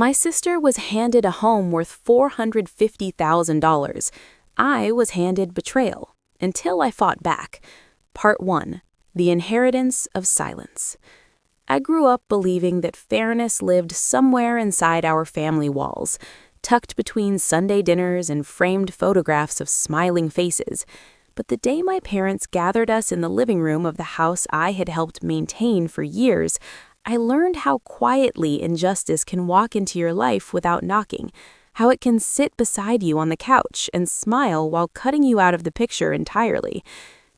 My sister was handed a home worth $450,000. I was handed betrayal, until I fought back. Part 1. The Inheritance of Silence. I grew up believing that fairness lived somewhere inside our family walls, tucked between Sunday dinners and framed photographs of smiling faces. But the day my parents gathered us in the living room of the house I had helped maintain for years, I learned how quietly injustice can walk into your life without knocking, how it can sit beside you on the couch and smile while cutting you out of the picture entirely.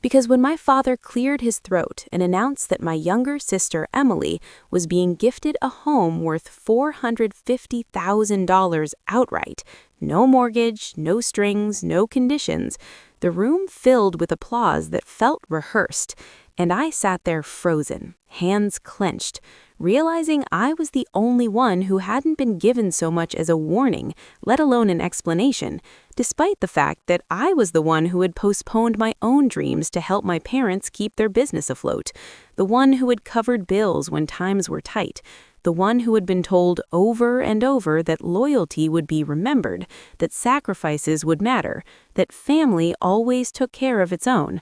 Because when my father cleared his throat and announced that my younger sister, Emily, was being gifted a home worth $450,000 outright, no mortgage, no strings, no conditions, the room filled with applause that felt rehearsed, and I sat there frozen, hands clenched, realizing I was the only one who hadn't been given so much as a warning, let alone an explanation, despite the fact that I was the one who had postponed my own dreams to help my parents keep their business afloat, the one who had covered bills when times were tight, the one who had been told over and over that loyalty would be remembered, that sacrifices would matter, that family always took care of its own.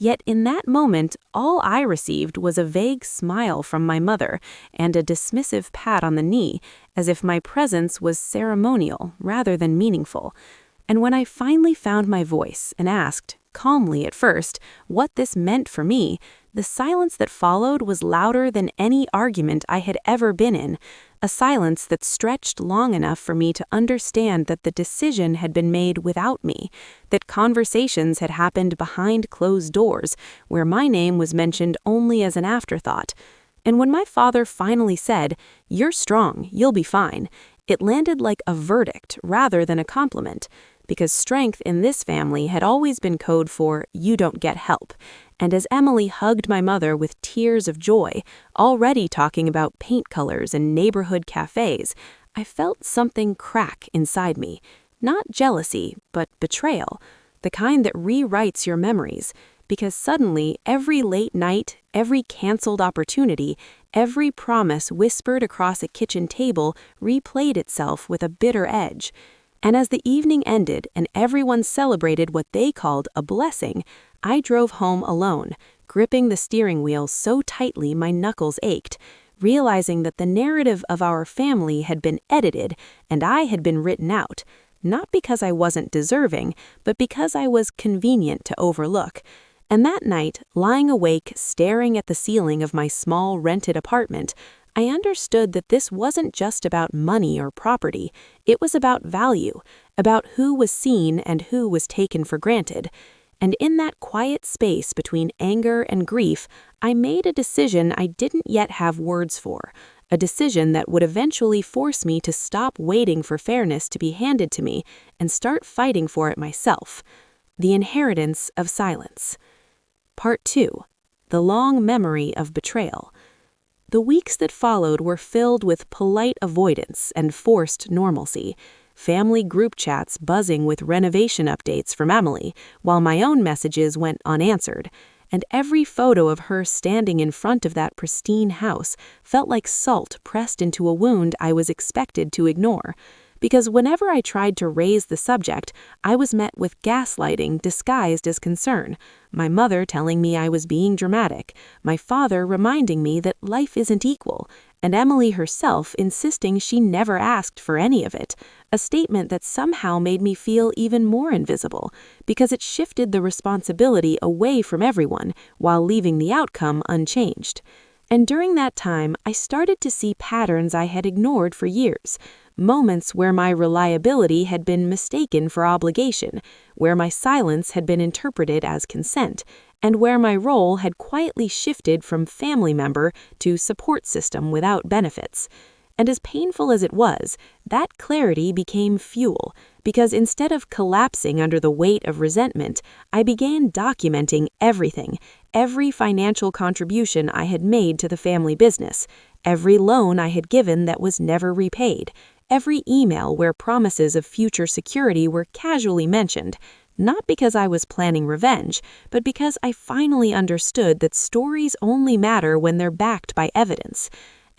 Yet in that moment, all I received was a vague smile from my mother and a dismissive pat on the knee, as if my presence was ceremonial rather than meaningful. And when I finally found my voice and asked, calmly at first, what this meant for me, the silence that followed was louder than any argument I had ever been in, a silence that stretched long enough for me to understand that the decision had been made without me, that conversations had happened behind closed doors, where my name was mentioned only as an afterthought. And when my father finally said, "You're strong, you'll be fine," it landed like a verdict rather than a compliment, because strength in this family had always been code for "you don't get help." And as Emily hugged my mother with tears of joy, already talking about paint colors and neighborhood cafes, I felt something crack inside me. Not jealousy, but betrayal, the kind that rewrites your memories, because suddenly every late night, every canceled opportunity, every promise whispered across a kitchen table replayed itself with a bitter edge. And as the evening ended and everyone celebrated what they called a blessing, I drove home alone, gripping the steering wheel so tightly my knuckles ached, realizing that the narrative of our family had been edited and I had been written out, not because I wasn't deserving, but because I was convenient to overlook. And that night, lying awake, staring at the ceiling of my small rented apartment, I understood that this wasn't just about money or property. It was about value, about who was seen and who was taken for granted. And in that quiet space between anger and grief, I made a decision I didn't yet have words for, a decision that would eventually force me to stop waiting for fairness to be handed to me and start fighting for it myself. The Inheritance of Silence. Part 2. The Long Memory of Betrayal. The weeks that followed were filled with polite avoidance and forced normalcy, family group chats buzzing with renovation updates from Emily, while my own messages went unanswered, and every photo of her standing in front of that pristine house felt like salt pressed into a wound I was expected to ignore. Because whenever I tried to raise the subject, I was met with gaslighting disguised as concern, my mother telling me I was being dramatic, my father reminding me that life isn't equal, and Emily herself insisting she never asked for any of it, a statement that somehow made me feel even more invisible, because it shifted the responsibility away from everyone while leaving the outcome unchanged. And during that time, I started to see patterns I had ignored for years, moments where my reliability had been mistaken for obligation, where my silence had been interpreted as consent, and where my role had quietly shifted from family member to support system without benefits. And as painful as it was, that clarity became fuel, because instead of collapsing under the weight of resentment, I began documenting everything, every financial contribution I had made to the family business, every loan I had given that was never repaid, every email where promises of future security were casually mentioned, not because I was planning revenge, but because I finally understood that stories only matter when they're backed by evidence.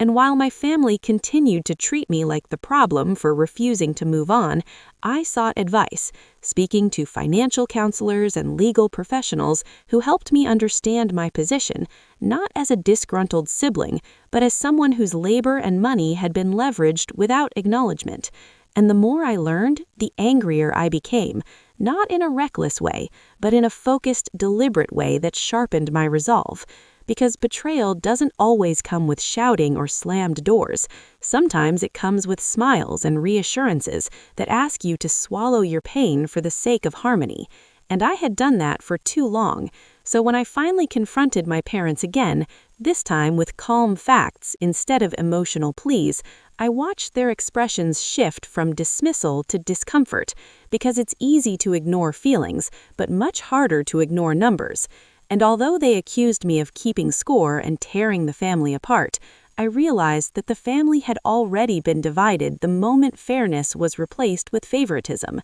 And while my family continued to treat me like the problem for refusing to move on, I sought advice, speaking to financial counselors and legal professionals who helped me understand my position, not as a disgruntled sibling, but as someone whose labor and money had been leveraged without acknowledgement. And the more I learned, the angrier I became, not in a reckless way, but in a focused, deliberate way that sharpened my resolve. Because betrayal doesn't always come with shouting or slammed doors. Sometimes it comes with smiles and reassurances that ask you to swallow your pain for the sake of harmony. And I had done that for too long. So when I finally confronted my parents again, this time with calm facts instead of emotional pleas, I watched their expressions shift from dismissal to discomfort, because it's easy to ignore feelings, but much harder to ignore numbers. And although they accused me of keeping score and tearing the family apart, I realized that the family had already been divided the moment fairness was replaced with favoritism.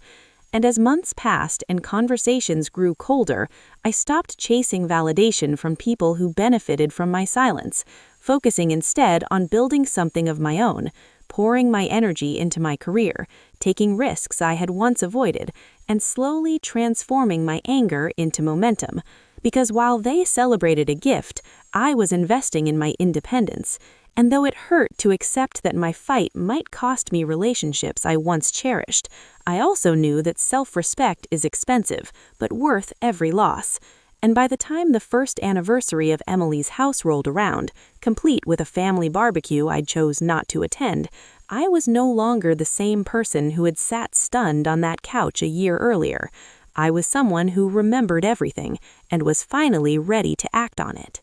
And as months passed and conversations grew colder, I stopped chasing validation from people who benefited from my silence, focusing instead on building something of my own, pouring my energy into my career, taking risks I had once avoided, and slowly transforming my anger into momentum. Because while they celebrated a gift, I was investing in my independence. And though it hurt to accept that my fight might cost me relationships I once cherished, I also knew that self-respect is expensive, but worth every loss. And by the time the first anniversary of Emily's house rolled around, complete with a family barbecue I chose not to attend, I was no longer the same person who had sat stunned on that couch a year earlier. I was someone who remembered everything and was finally ready to act on it.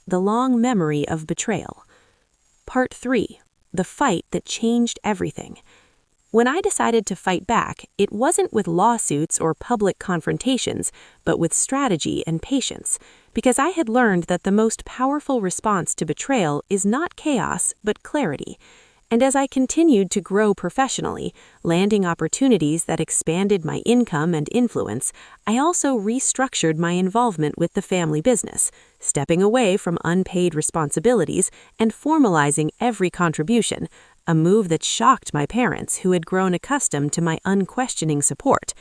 The long memory of betrayal. Part 3. The fight that changed everything. When I decided to fight back, it wasn't with lawsuits or public confrontations, but with strategy and patience, because I had learned that the most powerful response to betrayal is not chaos, but clarity. And as I continued to grow professionally, landing opportunities that expanded my income and influence, I also restructured my involvement with the family business, stepping away from unpaid responsibilities and formalizing every contribution, a move that shocked my parents, who had grown accustomed to my unquestioning support.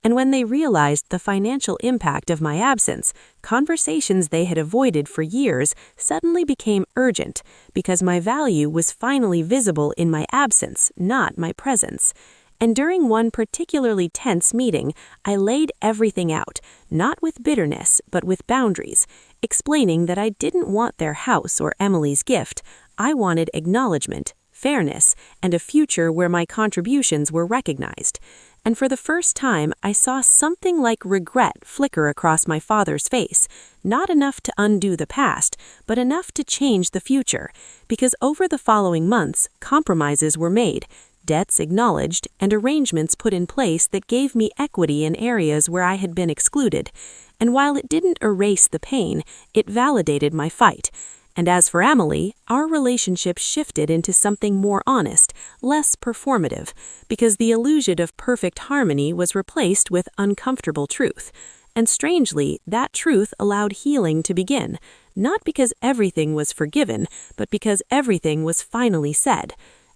And when they realized the financial impact of my absence, conversations they had avoided for years suddenly became urgent, because my value was finally visible in my absence, not my presence. And during one particularly tense meeting, I laid everything out, not with bitterness, but with boundaries, explaining that I didn't want their house or Emily's gift. I wanted acknowledgement, fairness, and a future where my contributions were recognized. And for the first time, I saw something like regret flicker across my father's face, not enough to undo the past, but enough to change the future, because over the following months, compromises were made, debts acknowledged, and arrangements put in place that gave me equity in areas where I had been excluded. And while it didn't erase the pain, it validated my fight. And as for Emily, our relationship shifted into something more honest, less performative, because the illusion of perfect harmony was replaced with uncomfortable truth. And strangely, that truth allowed healing to begin, not because everything was forgiven, but because everything was finally said.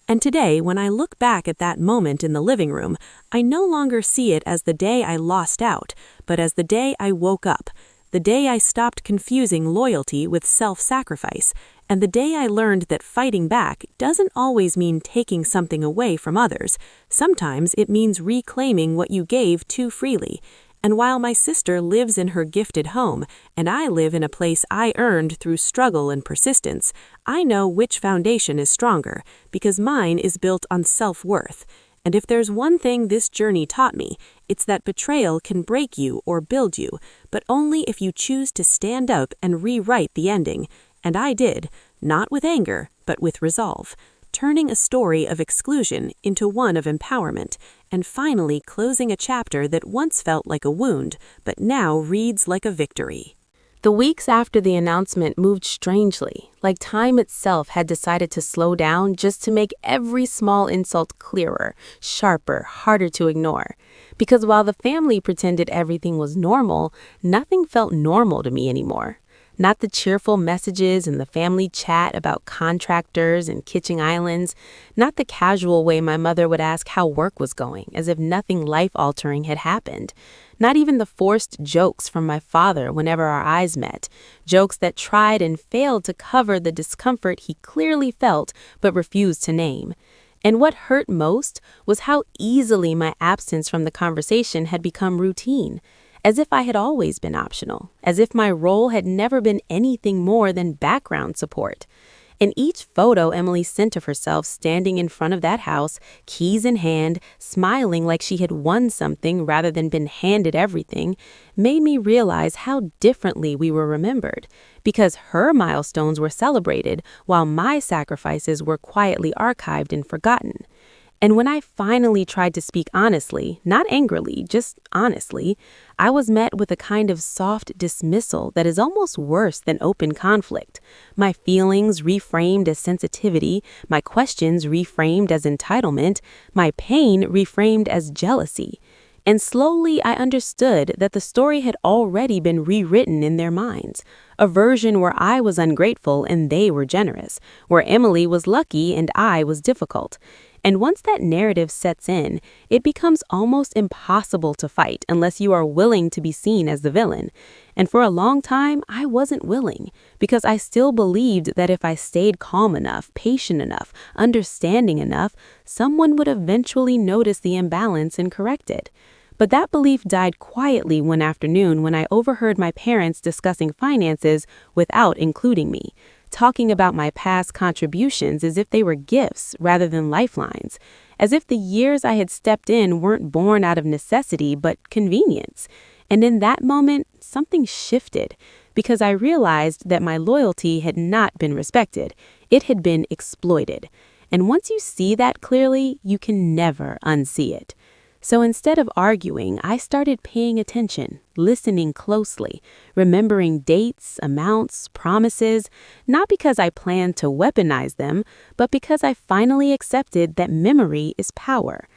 And today, when I look back at that moment in the living room, I no longer see it as the day I lost out, but as the day I woke up. The day I stopped confusing loyalty with self-sacrifice, and the day I learned that fighting back doesn't always mean taking something away from others. Sometimes it means reclaiming what you gave too freely. And while my sister lives in her gifted home, and I live in a place I earned through struggle and persistence, I know which foundation is stronger, because mine is built on self-worth. And if there's one thing this journey taught me, it's that betrayal can break you or build you, but only if you choose to stand up and rewrite the ending. And I did, not with anger, but with resolve, turning a story of exclusion into one of empowerment, and finally closing a chapter that once felt like a wound, but now reads like a victory. The weeks after the announcement moved strangely, like time itself had decided to slow down just to make every small insult clearer, sharper, harder to ignore. Because while the family pretended everything was normal, nothing felt normal to me anymore. Not the cheerful messages in the family chat about contractors and kitchen islands. Not the casual way my mother would ask how work was going, as if nothing life-altering had happened. Not even the forced jokes from my father whenever our eyes met. Jokes that tried and failed to cover the discomfort he clearly felt but refused to name. And what hurt most was how easily my absence from the conversation had become routine, as if I had always been optional, as if my role had never been anything more than background support. In each photo Emily sent of herself standing in front of that house, keys in hand, smiling like she had won something rather than been handed everything, made me realize how differently we were remembered, because her milestones were celebrated while my sacrifices were quietly archived and forgotten. And when I finally tried to speak honestly, not angrily, just honestly, I was met with a kind of soft dismissal that is almost worse than open conflict. My feelings reframed as sensitivity, my questions reframed as entitlement, my pain reframed as jealousy. And slowly I understood that the story had already been rewritten in their minds, a version where I was ungrateful and they were generous, where Emily was lucky and I was difficult. And once that narrative sets in, it becomes almost impossible to fight unless you are willing to be seen as the villain. And for a long time, I wasn't willing, because I still believed that if I stayed calm enough, patient enough, understanding enough, someone would eventually notice the imbalance and correct it. But that belief died quietly one afternoon when I overheard my parents discussing finances without including me, talking about my past contributions as if they were gifts rather than lifelines, as if the years I had stepped in weren't born out of necessity but convenience. And in that moment, something shifted, because I realized that my loyalty had not been respected. It had been exploited. And once you see that clearly, you can never unsee it. So instead of arguing, I started paying attention, listening closely, remembering dates, amounts, promises, not because I planned to weaponize them, but because I finally accepted that memory is power.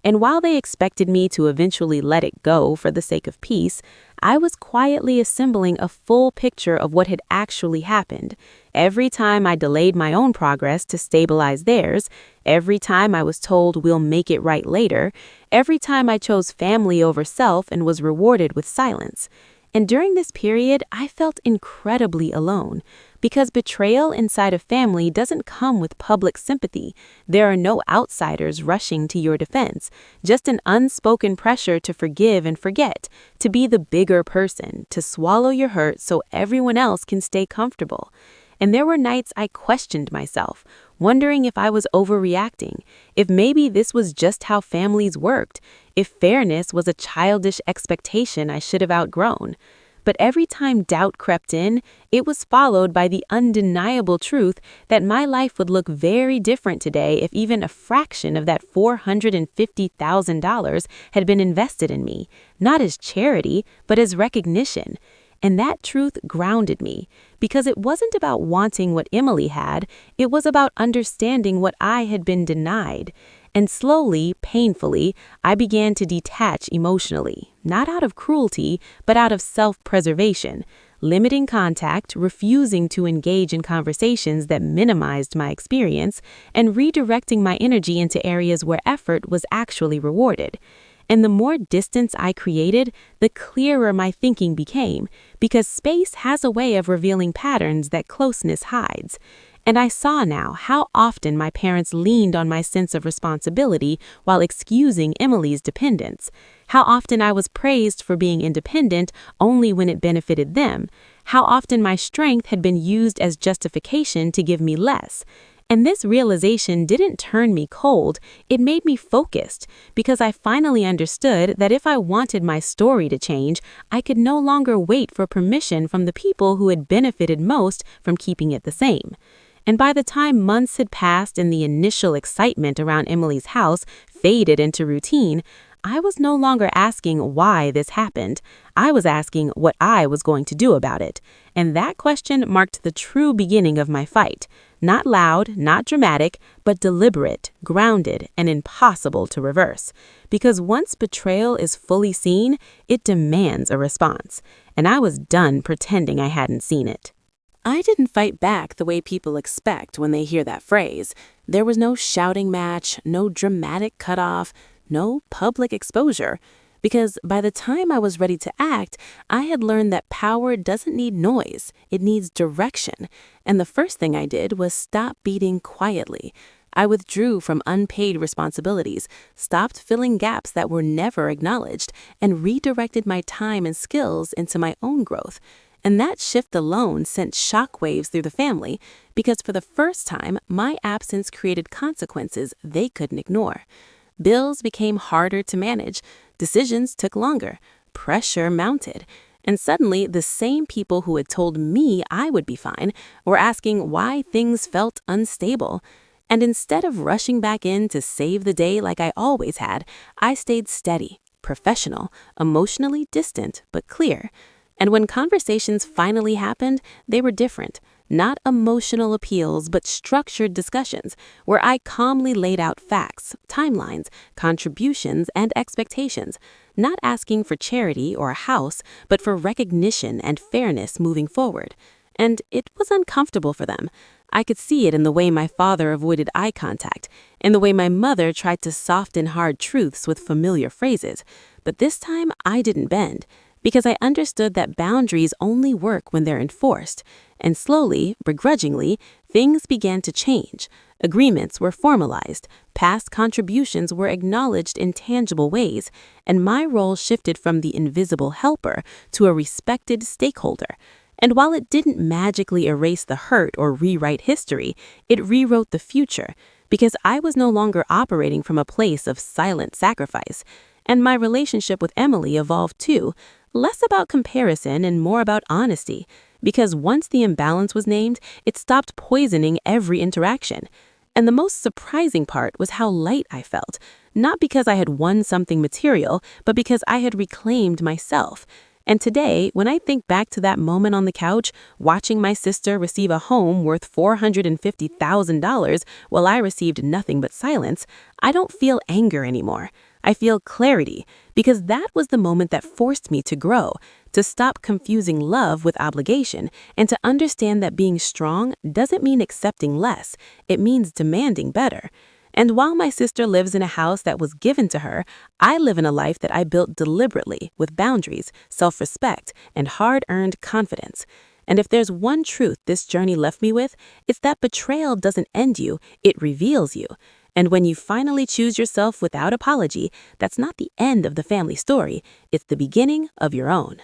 And while they expected me to eventually let it go for the sake of peace, I was quietly assembling a full picture of what had actually happened. Every time I delayed my own progress to stabilize theirs, every time I was told we'll make it right later, every time I chose family over self and was rewarded with silence. And during this period, I felt incredibly alone, because betrayal inside a family doesn't come with public sympathy. There are no outsiders rushing to your defense, just an unspoken pressure to forgive and forget, to be the bigger person, to swallow your hurt so everyone else can stay comfortable. And there were nights I questioned myself, wondering if I was overreacting, if maybe this was just how families worked, if fairness was a childish expectation I should have outgrown. But every time doubt crept in, it was followed by the undeniable truth that my life would look very different today if even a fraction of that $450,000 had been invested in me, not as charity, but as recognition. And that truth grounded me, because it wasn't about wanting what Emily had, it was about understanding what I had been denied. And slowly, painfully, I began to detach emotionally, not out of cruelty, but out of self-preservation, limiting contact, refusing to engage in conversations that minimized my experience, and redirecting my energy into areas where effort was actually rewarded. And the more distance I created, the clearer my thinking became, because space has a way of revealing patterns that closeness hides. And I saw now how often my parents leaned on my sense of responsibility while excusing Emily's dependence, how often I was praised for being independent only when it benefited them, how often my strength had been used as justification to give me less. And this realization didn't turn me cold, it made me focused, because I finally understood that if I wanted my story to change, I could no longer wait for permission from the people who had benefited most from keeping it the same. And by the time months had passed and the initial excitement around Emily's house faded into routine, I was no longer asking why this happened. I was asking what I was going to do about it. And that question marked the true beginning of my fight. Not loud, not dramatic, but deliberate, grounded, and impossible to reverse. Because once betrayal is fully seen, it demands a response. And I was done pretending I hadn't seen it. I didn't fight back the way people expect when they hear that phrase. There was no shouting match, no dramatic cutoff, no public exposure. Because by the time I was ready to act, I had learned that power doesn't need noise, it needs direction. And the first thing I did was stop beating quietly. I withdrew from unpaid responsibilities, stopped filling gaps that were never acknowledged, and redirected my time and skills into my own growth. And that shift alone sent shockwaves through the family because for the first time, my absence created consequences they couldn't ignore. Bills became harder to manage, decisions took longer, pressure mounted, and suddenly the same people who had told me I would be fine were asking why things felt unstable. And instead of rushing back in to save the day like I always had, I stayed steady, professional, emotionally distant, but clear. And when conversations finally happened, they were different. Not emotional appeals, but structured discussions where I calmly laid out facts, timelines, contributions, and expectations, not asking for charity or a house, but for recognition and fairness moving forward. And it was uncomfortable for them. I could see it in the way my father avoided eye contact, in the way my mother tried to soften hard truths with familiar phrases. But this time, I didn't bend. Because I understood that boundaries only work when they're enforced. And slowly, begrudgingly, things began to change. Agreements were formalized, past contributions were acknowledged in tangible ways, and my role shifted from the invisible helper to a respected stakeholder. And while it didn't magically erase the hurt or rewrite history, it rewrote the future, because I was no longer operating from a place of silent sacrifice. And my relationship with Emily evolved too, less about comparison and more about honesty, because once the imbalance was named, it stopped poisoning every interaction. And the most surprising part was how light I felt, not because I had won something material, but because I had reclaimed myself. And today, when I think back to that moment on the couch, watching my sister receive a home worth $450,000 while I received nothing but silence, I don't feel anger anymore. I feel clarity, because that was the moment that forced me to grow, to stop confusing love with obligation, and to understand that being strong doesn't mean accepting less, it means demanding better. And while my sister lives in a house that was given to her, I live in a life that I built deliberately with boundaries, self-respect, and hard-earned confidence. And if there's one truth this journey left me with, it's that betrayal doesn't end you, it reveals you. And when you finally choose yourself without apology, that's not the end of the family story, it's the beginning of your own.